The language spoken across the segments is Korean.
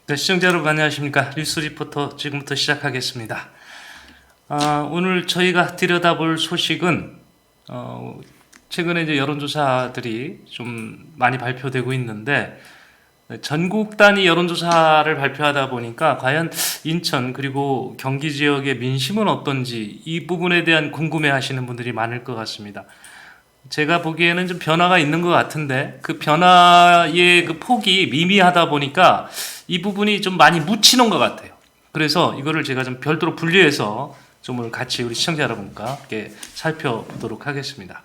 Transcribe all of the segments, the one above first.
네, 시청자 여러분 안녕하십니까. 뉴스 리포터 지금부터 시작하겠습니다. 오늘 저희가 들여다볼 소식은 최근에 이제 여론조사들이 좀 많이 발표되고 있는데 전국 단위 여론조사를 발표하다 보니까 과연 인천 그리고 경기 지역의 민심은 어떤지 이 부분에 대한 궁금해하시는 분들이 많을 것 같습니다. 제가 보기에는 좀 변화가 있는 것 같은데 그 변화의 그 폭이 미미하다 보니까 이 부분이 좀 많이 묻히는 것 같아요. 그래서 이거를 제가 좀 별도로 분리해서 좀 오늘 같이 우리 시청자 여러분과 함께 살펴보도록 하겠습니다.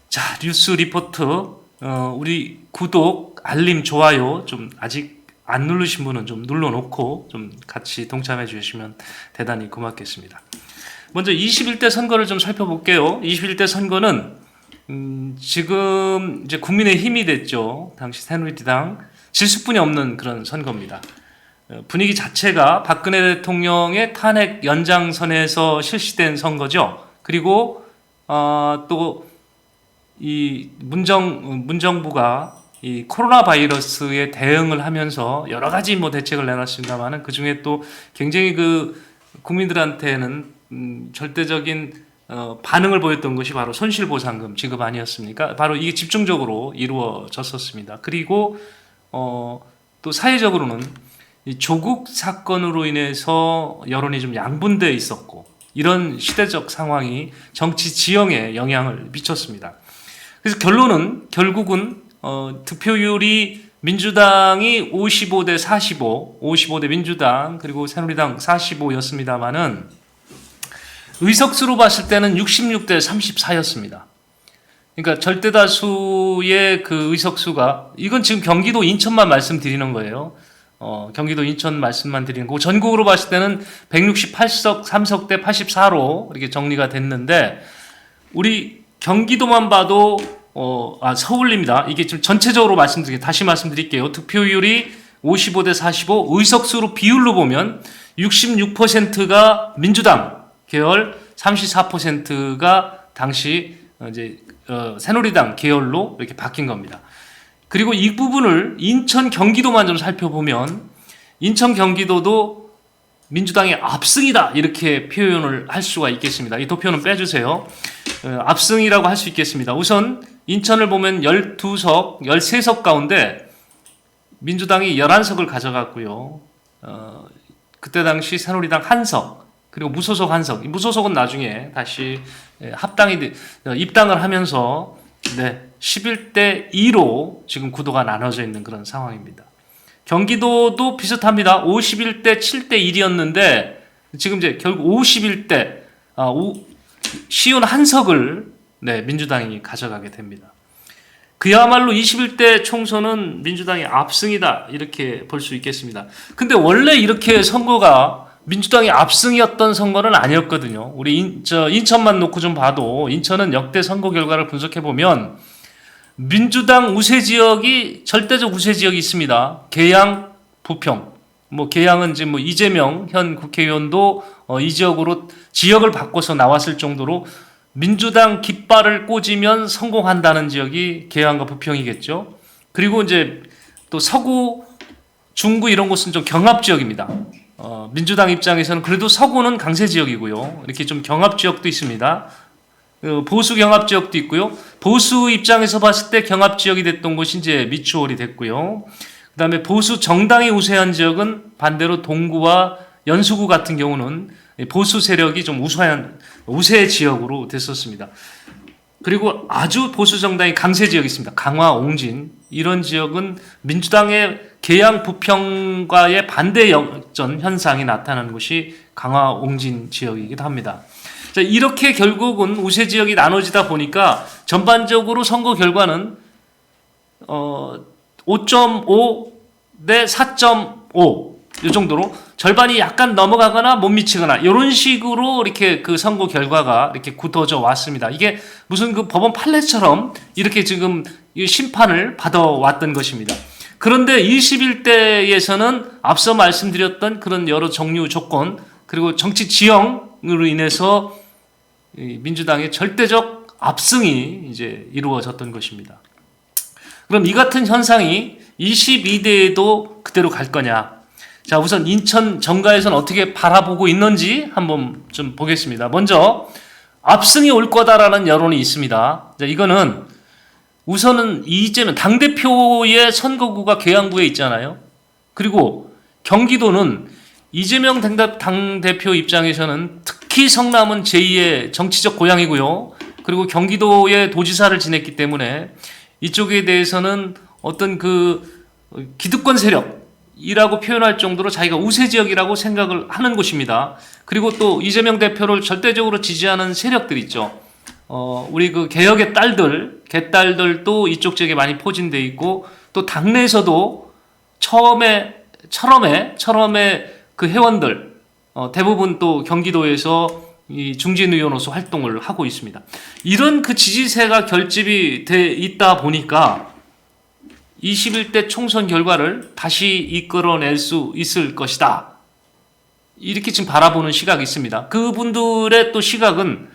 자, 뉴스 리포트 우리 구독, 알림, 좋아요 좀 아직 안 누르신 분은 좀 눌러놓고 좀 같이 동참해 주시면 대단히 고맙겠습니다. 먼저 21대 선거를 좀 살펴볼게요. 21대 선거는 지금 이제 국민의힘이 됐죠. 당시 새누리당 질수뿐이 없는 그런 선거입니다. 분위기 자체가 박근혜 대통령의 탄핵 연장선에서 실시된 선거죠. 그리고 또 이 문정부가 이 코로나 바이러스에 대응을 하면서 여러 가지 뭐 대책을 내놨습니다만은 그 중에 또 굉장히 그 국민들한테는 절대적인 반응을 보였던 것이 바로 손실보상금 지급 아니었습니까? 바로 이게 집중적으로 이루어졌었습니다. 그리고 또 사회적으로는 이 조국 사건으로 인해서 여론이 좀 양분되어 있었고 이런 시대적 상황이 정치 지형에 영향을 미쳤습니다. 그래서 결국은 득표율이 민주당이 55대 45, 55대 민주당 그리고 새누리당 45였습니다만은 의석수로 봤을 때는 66대 34였습니다. 그러니까 절대다수의 그 의석수가 이건 지금 경기도 인천만 말씀드리는 거예요. 경기도 인천 말씀만 드리는 거고 전국으로 봤을 때는 168석 3석 대 84로 이렇게 정리가 됐는데 우리 경기도만 봐도 서울입니다. 이게 좀 전체적으로 다시 말씀드릴게요. 득표율이 55대 45, 의석수로 비율로 보면 66%가 민주당 계열, 34%가 당시 이제 새누리당 계열로 이렇게 바뀐 겁니다. 그리고 이 부분을 인천 경기도만 좀 살펴보면 인천 경기도도 민주당의 압승이다 이렇게 표현을 할 수가 있겠습니다. 이 도표는 빼주세요. 압승이라고 할 수 있겠습니다. 우선 인천을 보면 12석, 13석 가운데 민주당이 11석을 가져갔고요. 그때 당시 새누리당 1석, 그리고 무소속 1석. 무소속은 나중에 다시 입당을 하면서 11대 2로 지금 구도가 나눠져 있는 그런 상황입니다. 경기도도 비슷합니다. 51대 7대 1이었는데 지금 이제 결국 51대 쉬운 한 석을 민주당이 가져가게 됩니다. 그야말로 21대 총선은 민주당의 압승이다 이렇게 볼 수 있겠습니다. 근데 원래 이렇게 선거가 민주당의 압승이었던 선거는 아니었거든요. 우리 인천만 놓고 좀 봐도 인천은 역대 선거 결과를 분석해 보면 민주당 우세 지역이 절대적 우세 지역이 있습니다. 계양, 부평. 계양은 지금 이재명 현 국회의원도 이 지역으로 지역을 바꿔서 나왔을 정도로 민주당 깃발을 꽂으면 성공한다는 지역이 계양과 부평이겠죠. 그리고 이제 또 서구, 중구 이런 곳은 좀 경합 지역입니다. 민주당 입장에서는 그래도 서구는 강세 지역이고요. 이렇게 좀 경합 지역도 있습니다. 보수 경합 지역도 있고요. 보수 입장에서 봤을 때 경합 지역이 됐던 곳이 이제 미추홀이 됐고요. 그 다음에 보수 정당이 우세한 지역은 반대로 동구와 연수구 같은 경우는 보수 세력이 좀 우세 지역으로 됐었습니다. 그리고 아주 보수 정당이 강세 지역이 있습니다. 강화, 옹진 이런 지역은 민주당의 계양 부평과의 반대 역전 현상이 나타나는 곳이 강화, 옹진 지역이기도 합니다. 자, 이렇게 결국은 우세 지역이 나눠지다 보니까 전반적으로 선거 결과는 5.5 대 4.5 이 정도로 절반이 약간 넘어가거나 못 미치거나 이런 식으로 이렇게 그 선거 결과가 이렇게 굳어져 왔습니다. 이게 무슨 그 법원 판례처럼 이렇게 지금 심판을 받아왔던 것입니다. 그런데 21대에서는 앞서 말씀드렸던 그런 여러 종류 조건 그리고 정치 지형으로 인해서 민주당의 절대적 압승이 이제 이루어졌던 것입니다. 그럼 이 같은 현상이 22대에도 그대로 갈 거냐. 자, 우선 인천 정가에서는 어떻게 바라보고 있는지 한번 좀 보겠습니다. 먼저 압승이 올 거다라는 여론이 있습니다. 자, 이거는 우선은 이재명 당대표의 선거구가 계양구에 있잖아요. 그리고 경기도는 이재명 당대표 입장에서는 특히 성남은 제2의 정치적 고향이고요. 그리고 경기도의 도지사를 지냈기 때문에 이쪽에 대해서는 어떤 그 기득권 세력이라고 표현할 정도로 자기가 우세 지역이라고 생각을 하는 곳입니다. 그리고 또 이재명 대표를 절대적으로 지지하는 세력들 있죠. 우리 그 개혁의 딸들, 개딸들도 이쪽 지역에 많이 포진돼 있고, 또 당내에서도 철험의 그 회원들, 대부분 또 경기도에서 이 중진의원으로서 활동을 하고 있습니다. 이런 그 지지세가 결집이 돼 있다 보니까 21대 총선 결과를 다시 이끌어낼 수 있을 것이다. 이렇게 지금 바라보는 시각이 있습니다. 그분들의 또 시각은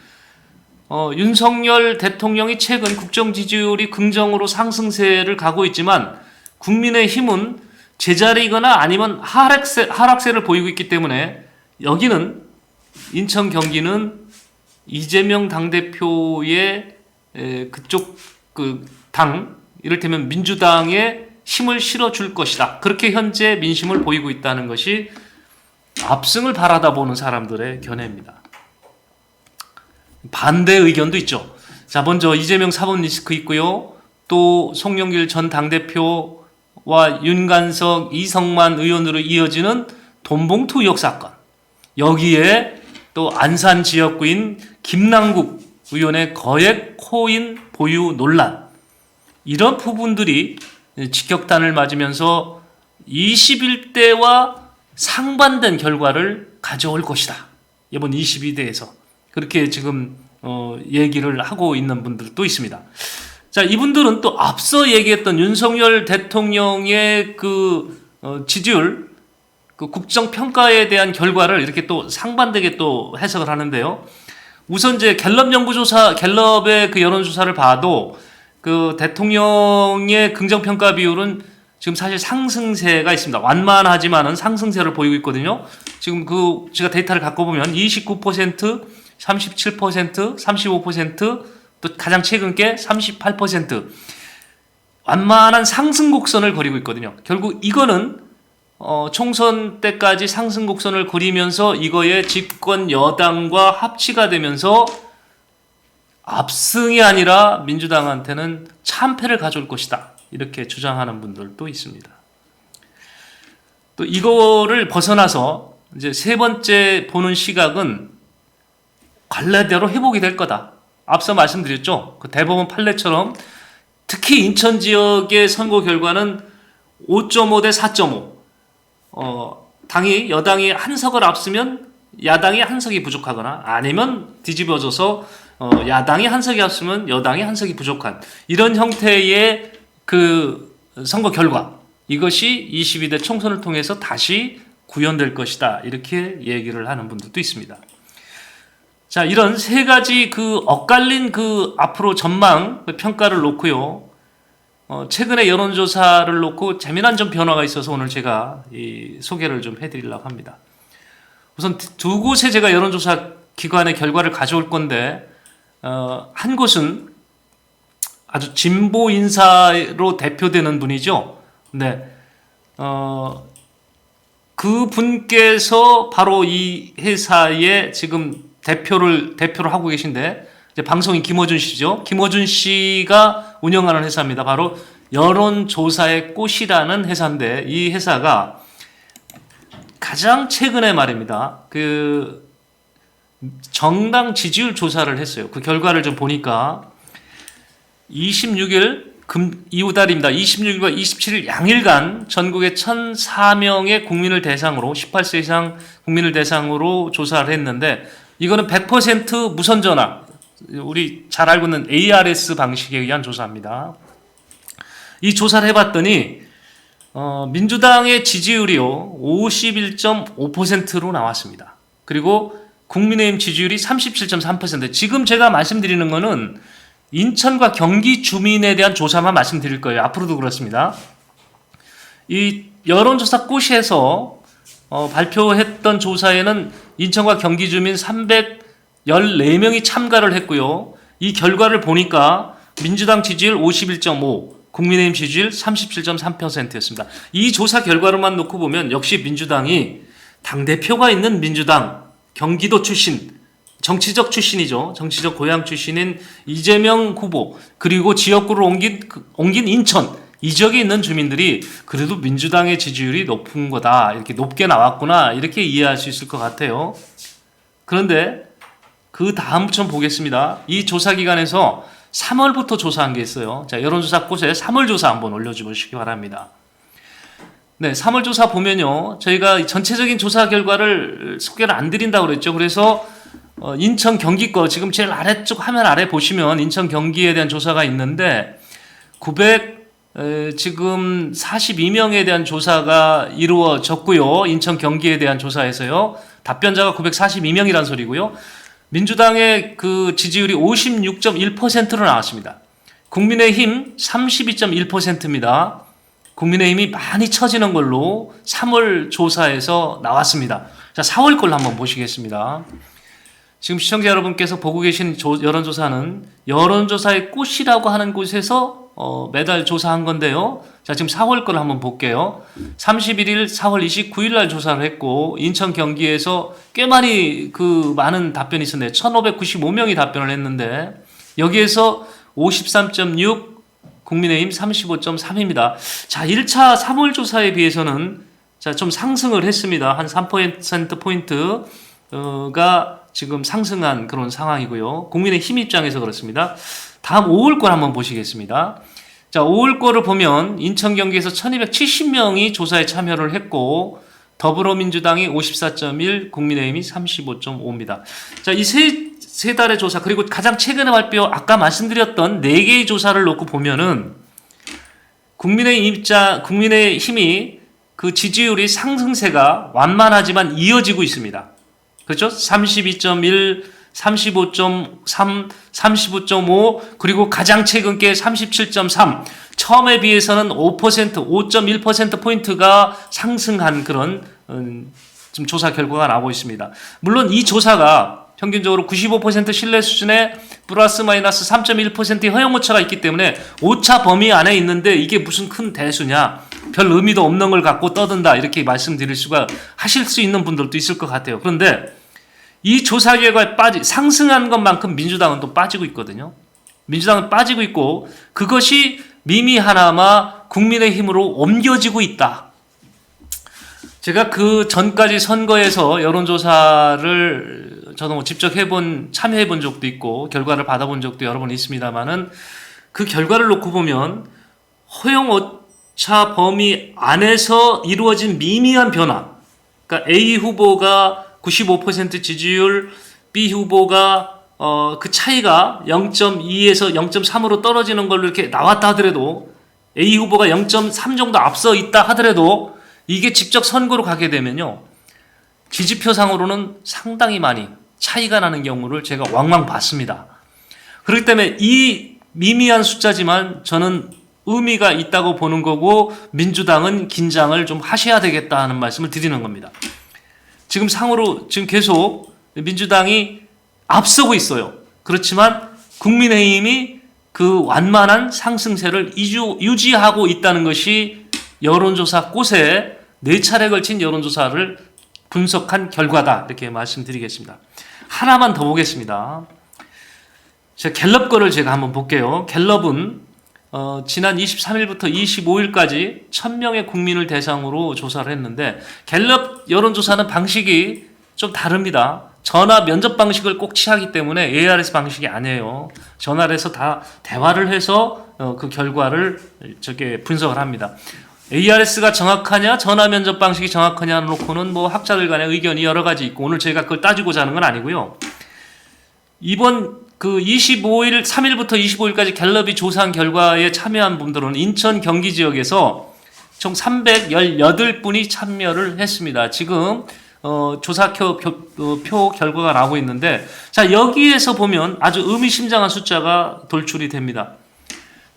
윤석열 대통령이 최근 국정 지지율이 긍정으로 상승세를 가고 있지만 국민의힘은 제자리거나 아니면 하락세를 보이고 있기 때문에 여기는 인천 경기는 이재명 당대표의 그쪽 그 당, 이를테면 민주당에 힘을 실어줄 것이다. 그렇게 현재 민심을 보이고 있다는 것이 압승을 바라다 보는 사람들의 견해입니다. 반대 의견도 있죠. 자, 먼저 이재명 사법 리스크 있고요. 또 송영길 전 당대표와 윤관석, 이성만 의원으로 이어지는 돈봉투 의혹 사건. 여기에 또 안산 지역구인 김남국 의원의 거액 코인 보유 논란. 이런 부분들이 직격탄을 맞으면서 21대와 상반된 결과를 가져올 것이다. 이번 22대에서. 그렇게 지금 얘기를 하고 있는 분들도 있습니다. 자, 이분들은 또 앞서 얘기했던 윤석열 대통령의 그 지지율, 그 국정평가에 대한 결과를 이렇게 또 상반되게 또 해석을 하는데요. 우선 이제 갤럽의 그 여론조사를 봐도 그 대통령의 긍정평가 비율은 지금 사실 상승세가 있습니다. 완만하지만은 상승세를 보이고 있거든요. 지금 그 제가 데이터를 갖고 보면 29%, 37%, 35%, 또 가장 최근 게 38% 완만한 상승 곡선을 그리고 있거든요. 결국 이거는 총선 때까지 상승 곡선을 그리면서 이거의 집권 여당과 합치가 되면서 압승이 아니라 민주당한테는 참패를 가져올 것이다. 이렇게 주장하는 분들도 있습니다. 또 이거를 벗어나서 이제 세 번째 보는 시각은 관례대로 회복이 될 거다. 앞서 말씀드렸죠. 그 대법원 판례처럼 특히 인천 지역의 선거 결과는 5.5 대 4.5. 여당이 한 석을 앞서면 야당이 한 석이 부족하거나 아니면 뒤집어져서 야당이 한 석이 앞서면 여당이 한 석이 부족한 이런 형태의 그 선거 결과, 이것이 22대 총선을 통해서 다시 구현될 것이다. 이렇게 얘기를 하는 분들도 있습니다. 자, 이런 세 가지 그 엇갈린 그 앞으로 전망 평가를 놓고요. 최근의 여론조사를 놓고 재미난 좀 변화가 있어서 오늘 제가 소개를 좀 해드리려고 합니다. 우선 두 곳에 제가 여론조사 기관의 결과를 가져올 건데, 한 곳은 아주 진보 인사로 대표되는 분이죠. 네. 그 분께서 바로 이 회사의 지금 대표를 하고 계신데, 이제 방송인 김어준 씨죠. 김어준 씨가 운영하는 회사입니다. 바로 여론조사의 꽃이라는 회사인데, 이 회사가 가장 최근에 말입니다. 그 정당 지지율 조사를 했어요. 그 결과를 좀 보니까 26일 이후달입니다. 26일과 27일 양일간 전국의 1,004명의 국민을 대상으로 18세 이상 국민을 대상으로 조사를 했는데, 이거는 100% 무선전화, 우리 잘 알고 있는 ARS 방식에 의한 조사입니다. 이 조사를 해봤더니 민주당의 지지율이요 51.5%로 나왔습니다. 그리고 국민의힘 지지율이 37.3%. 지금 제가 말씀드리는 거는 인천과 경기 주민에 대한 조사만 말씀드릴 거예요. 앞으로도 그렇습니다. 이 여론조사 꽃에서 발표했던 조사에는 인천과 경기 주민 314명이 참가를 했고요. 이 결과를 보니까 민주당 지지율 51.5, 국민의힘 지지율 37.3%였습니다. 이 조사 결과로만 놓고 보면 역시 민주당이 당대표가 있는 민주당, 경기도 출신, 정치적 출신이죠. 정치적 고향 출신인 이재명 후보, 그리고 지역구를 옮긴 인천, 이 지역에 있는 주민들이 그래도 민주당의 지지율이 높은 거다, 이렇게 높게 나왔구나, 이렇게 이해할 수 있을 것 같아요. 그런데 그 다음 좀 보겠습니다. 이 조사 기간에서 3월부터 조사한 게 있어요. 자, 여론조사 꽃에 3월 조사 한번 올려주시기 바랍니다. 네, 3월 조사 보면요, 저희가 전체적인 조사 결과를 소개를 안 드린다고 그랬죠. 그래서 인천 경기 거 지금 제일 아래쪽 화면 아래 보시면 인천 경기에 대한 조사가 있는데 지금 42명에 대한 조사가 이루어졌고요. 인천 경기에 대한 조사에서요. 답변자가 942명이란 소리고요. 민주당의 그 지지율이 56.1%로 나왔습니다. 국민의힘 32.1%입니다. 국민의힘이 많이 처지는 걸로 3월 조사에서 나왔습니다. 자, 4월 걸 한번 보시겠습니다. 지금 시청자 여러분께서 보고 계신 여론조사는 여론조사의 꽃이라고 하는 곳에서 매달 조사한 건데요. 자, 지금 4월 걸 한번 볼게요. 31일 4월 29일 날 조사를 했고 인천 경기에서 꽤 많은 답변이 있었네요. 1595명이 답변을 했는데 여기에서 53.6, 국민의힘 35.3입니다. 자, 1차 3월 조사에 비해서는 좀 상승을 했습니다. 한 3%포인트가 지금 상승한 그런 상황이고요. 국민의힘 입장에서 그렇습니다. 다음 5월 걸 한번 보시겠습니다. 자, 5월 거를 보면 인천 경기에서 1270명이 조사에 참여를 했고 더불어민주당이 54.1, 국민의힘이 35.5입니다. 자, 이 세 달의 조사, 그리고 가장 최근에 발표, 아까 말씀드렸던 4개의 조사를 놓고 보면은 국민의힘이 그 지지율이 상승세가 완만하지만 이어지고 있습니다. 그렇죠? 32.1, 35.3, 35.5, 그리고 가장 최근 게 37.3. 처음에 비해서는 5.1%포인트가 상승한 그런 지금 조사 결과가 나오고 있습니다. 물론 이 조사가 평균적으로 95% 신뢰 수준에 플러스 마이너스 3.1%의 허용 오차가 있기 때문에 오차 범위 안에 있는데 이게 무슨 큰 대수냐, 별 의미도 없는 걸 갖고 떠든다, 이렇게 말씀드릴 수가 하실 수 있는 분들도 있을 것 같아요. 그런데 이 조사 결과에 상승한 것만큼 민주당은 또 빠지고 있거든요. 민주당은 빠지고 있고 그것이 미미하나마 국민의힘으로 옮겨지고 있다. 제가 그 전까지 선거에서 여론조사를 저도 직접 참여해본 적도 있고 결과를 받아본 적도 여러 번 있습니다만은 그 결과를 놓고 보면 허용 오차 범위 안에서 이루어진 미미한 변화, 그러니까 A 후보가 95% 지지율, B 후보가 그 차이가 0.2에서 0.3으로 떨어지는 걸로 이렇게 나왔다 하더라도 A 후보가 0.3 정도 앞서 있다 하더라도 이게 직접 선거로 가게 되면요, 지지표상으로는 상당히 많이 차이가 나는 경우를 제가 왕왕 봤습니다. 그렇기 때문에 이 미미한 숫자지만 저는 의미가 있다고 보는 거고 민주당은 긴장을 좀 하셔야 되겠다 하는 말씀을 드리는 겁니다. 지금 계속 민주당이 앞서고 있어요. 그렇지만 국민의힘이 그 완만한 상승세를 유지하고 있다는 것이 여론조사 꽃에 4차례 걸친 여론조사를 분석한 결과다, 이렇게 말씀드리겠습니다. 하나만 더 보겠습니다. 갤럽 거를 제가 한번 볼게요. 갤럽은 지난 23일부터 25일까지 1000명의 국민을 대상으로 조사를 했는데 갤럽 여론조사는 방식이 좀 다릅니다. 전화 면접 방식을 꼭 취하기 때문에 ARS 방식이 아니에요. 전화를 해서 다 대화를 해서 그 결과를 분석을 합니다. ARS가 정확하냐, 전화 면접 방식이 정확하냐 놓고는 뭐 학자들 간의 의견이 여러 가지 있고 오늘 저희가 그걸 따지고자 하는 건 아니고요. 이번 그 3일부터 25일까지 갤럽이 조사한 결과에 참여한 분들은 인천 경기 지역에서 총 318분이 참여를 했습니다. 지금 조사표 결과가 나오고 있는데, 자, 여기에서 보면 아주 의미심장한 숫자가 돌출이 됩니다.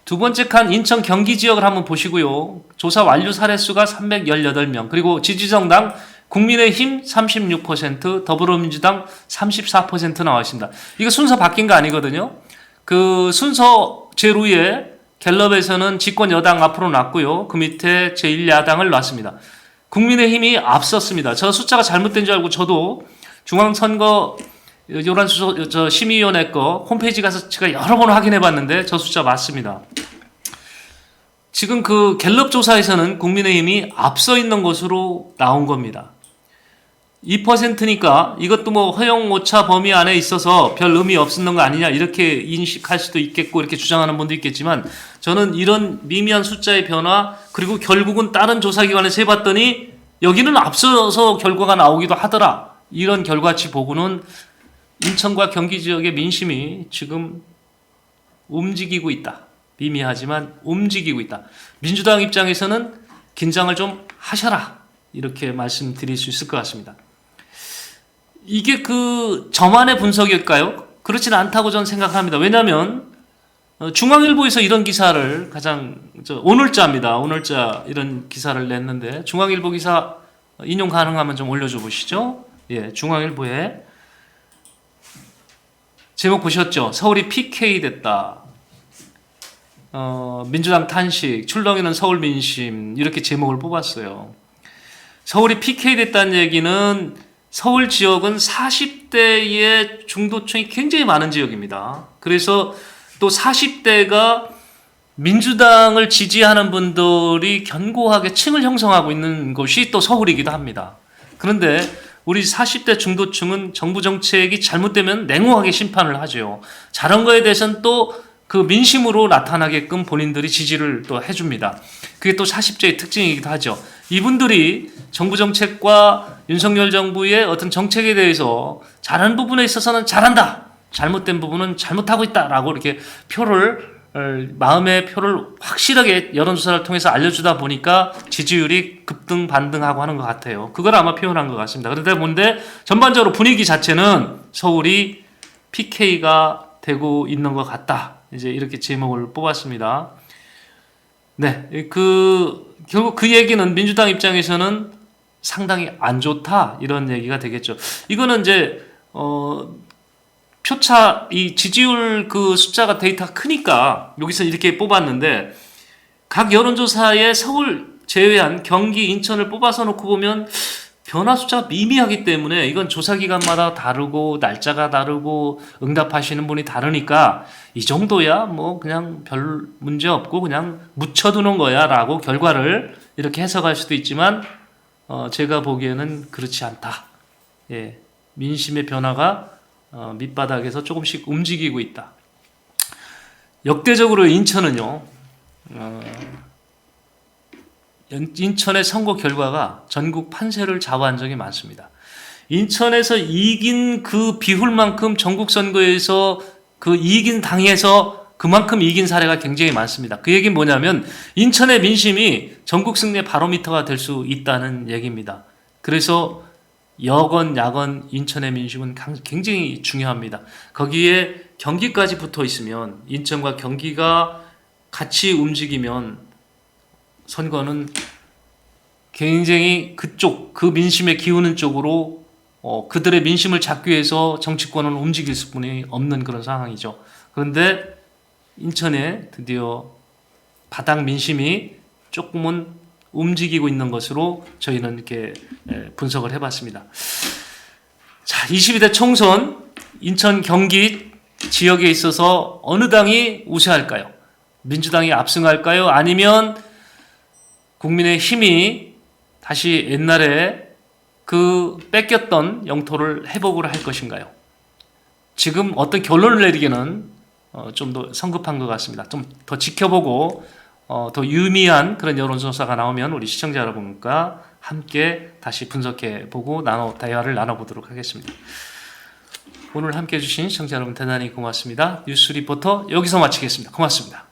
두 번째 칸 인천 경기 지역을 한번 보시고요. 조사 완료 사례수가 318명, 그리고 지지정당 국민의힘 36%, 더불어민주당 34% 나와 있습니다. 이거 순서 바뀐 거 아니거든요. 그 순서 제일 위에 갤럽에서는 집권 여당 앞으로 놨고요. 그 밑에 제1야당을 놨습니다. 국민의힘이 앞섰습니다. 저 숫자가 잘못된 줄 알고 저도 중앙선거 요란수소 심의위원회 거 홈페이지 가서 제가 여러 번 확인해 봤는데 저 숫자 맞습니다. 지금 그 갤럽 조사에서는 국민의힘이 앞서 있는 것으로 나온 겁니다. 2%니까 이것도 뭐 허용 오차 범위 안에 있어서 별 의미 없는 거 아니냐 이렇게 인식할 수도 있겠고 이렇게 주장하는 분도 있겠지만, 저는 이런 미미한 숫자의 변화, 그리고 결국은 다른 조사기관에서 해봤더니 여기는 앞서서 결과가 나오기도 하더라, 이런 결과치 보고는 인천과 경기 지역의 민심이 지금 움직이고 있다. 미미하지만 움직이고 있다. 민주당 입장에서는 긴장을 좀 하셔라, 이렇게 말씀드릴 수 있을 것 같습니다. 이게 그 저만의 분석일까요? 그렇지는 않다고 저는 생각합니다. 왜냐하면 중앙일보에서 이런 기사를 오늘자입니다. 오늘자 이런 기사를 냈는데, 중앙일보 기사 인용 가능하면 좀 올려줘 보시죠. 예, 중앙일보에 제목 보셨죠? 서울이 PK 됐다. 민주당 탄식, 출렁이는 서울 민심, 이렇게 제목을 뽑았어요. 서울이 PK 됐다는 얘기는 서울 지역은 40대의 중도층이 굉장히 많은 지역입니다. 그래서 또 40대가 민주당을 지지하는 분들이 견고하게 층을 형성하고 있는 곳이 또 서울이기도 합니다. 그런데 우리 40대 중도층은 정부 정책이 잘못되면 냉혹하게 심판을 하죠. 잘한 거에 대해서는 또 그 민심으로 나타나게끔 본인들이 지지를 또 해줍니다. 그게 또 40대의 특징이기도 하죠. 이분들이 정부 정책과 윤석열 정부의 어떤 정책에 대해서 잘하는 부분에 있어서는 잘한다, 잘못된 부분은 잘못하고 있다라고 이렇게 마음의 표를 확실하게 여론조사를 통해서 알려주다 보니까 지지율이 급등 반등하고 하는 것 같아요. 그걸 아마 표현한 것 같습니다. 그런데 뭔데 전반적으로 분위기 자체는 서울이 PK가 되고 있는 것 같다, 이제 이렇게 제목을 뽑았습니다. 네, 결국 그 얘기는 민주당 입장에서는 상당히 안 좋다, 이런 얘기가 되겠죠. 이거는 이제 표차, 이 지지율 그 숫자가 데이터가 크니까 여기서 이렇게 뽑았는데, 각 여론조사에 서울 제외한 경기, 인천을 뽑아서 놓고 보면 변화 숫자가 미미하기 때문에 이건 조사기관마다 다르고 날짜가 다르고 응답하시는 분이 다르니까 이 정도야 뭐 그냥 별 문제 없고 그냥 묻혀두는 거야 라고 결과를 이렇게 해석할 수도 있지만, 제가 보기에는 그렇지 않다. 예, 민심의 변화가 밑바닥에서 조금씩 움직이고 있다. 역대적으로 인천은요, 인천의 선거 결과가 전국 판세를 좌우한 적이 많습니다. 인천에서 이긴 그 비율만큼 전국 선거에서 그 이긴 당에서 그만큼 이긴 사례가 굉장히 많습니다. 그 얘기는 뭐냐면 인천의 민심이 전국 승리의 바로미터가 될 수 있다는 얘기입니다. 그래서 여건 야건 인천의 민심은 굉장히 중요합니다. 거기에 경기까지 붙어 있으면, 인천과 경기가 같이 움직이면 선거는 굉장히 그 민심에 기우는 쪽으로 그들의 민심을 잡기 위해서 정치권은 움직일 수뿐이 없는 그런 상황이죠. 그런데 인천에 드디어 바닥 민심이 조금은 움직이고 있는 것으로 저희는 이렇게 분석을 해봤습니다. 자, 22대 총선 인천 경기 지역에 있어서 어느 당이 우세할까요? 민주당이 압승할까요? 아니면 국민의힘이 다시 옛날에 그 뺏겼던 영토를 회복을 할 것인가요? 지금 어떤 결론을 내리기는 좀 더 성급한 것 같습니다. 좀 더 지켜보고 더 유의미한 그런 여론조사가 나오면 우리 시청자 여러분과 함께 다시 분석해보고 대화를 나눠보도록 하겠습니다. 오늘 함께해 주신 시청자 여러분 대단히 고맙습니다. 뉴스 리포터 여기서 마치겠습니다. 고맙습니다.